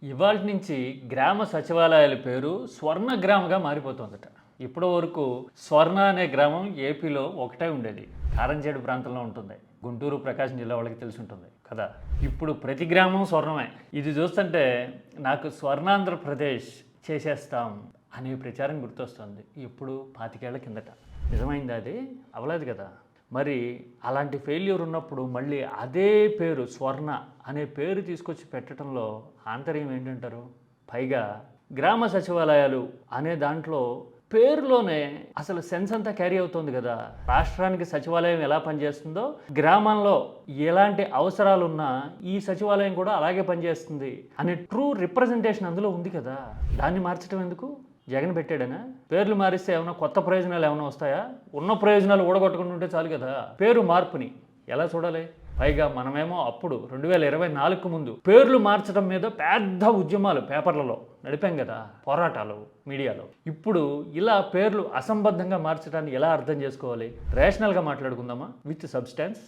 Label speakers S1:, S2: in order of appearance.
S1: ఇవాళ నుంచి గ్రామ సచివాలయాల పేరు స్వర్ణ గ్రామగా మారిపోతుందట. ఇప్పటి వరకు స్వర్ణ అనే గ్రామం ఏపీలో ఒకటే ఉండేది. కారంచేడు ప్రాంతంలో ఉంటుంది. గుంటూరు, ప్రకాశం జిల్లా వాళ్ళకి తెలిసి ఉంటుంది కదా. ఇప్పుడు ప్రతి గ్రామం స్వర్ణమే. ఇది చూస్తుంటే నాకు స్వర్ణాంధ్రప్రదేశ్ చేసేస్తాం అనే ప్రచారం గుర్తొస్తుంది. ఇప్పుడు 25 ఏళ్ల కిందట. నిజమైంది అది? అవలేదు కదా. మరి అలాంటి ఫెయిల్యూర్ ఉన్నప్పుడు మళ్ళీ అదే పేరు స్వర్ణ అనే పేరు తీసుకొచ్చి పెట్టడంలో ఆంతర్యం ఏంటంటారు? పైగా గ్రామ సచివాలయాలు అనే దాంట్లో పేరులోనే అసలు సెన్స్ అంతా క్యారీ అవుతుంది కదా. రాష్ట్రానికి సచివాలయం ఎలా పనిచేస్తుందో గ్రామంలో ఎలాంటి అవసరాలున్నా ఈ సచివాలయం కూడా అలాగే పనిచేస్తుంది అనే ట్రూ రిప్రజెంటేషన్ అందులో ఉంది కదా. దాన్ని మార్చడం ఎందుకు? జగన్ పెట్టాడనా? పేర్లు మారిస్తే ఏమైనా కొత్త ప్రయోజనాలు ఏమైనా వస్తాయా? ఉన్న ప్రయోజనాలు ఊడగొట్టుకుంటుంటే చాలు కదా. పేరు మార్పుని ఎలా చూడాలి? పైగా మనమేమో అప్పుడు 2024 ముందు పేర్లు మార్చడం మీద పెద్ద ఉద్యమాలు పేపర్లలో నడిపాం కదా, పోరాటాలు మీడియాలో. ఇప్పుడు ఇలా పేర్లు అసంబద్ధంగా మార్చడాన్ని ఎలా అర్థం చేసుకోవాలి? రేషనల్గా మాట్లాడుకుందామా, విత్ సబ్స్టాన్స్.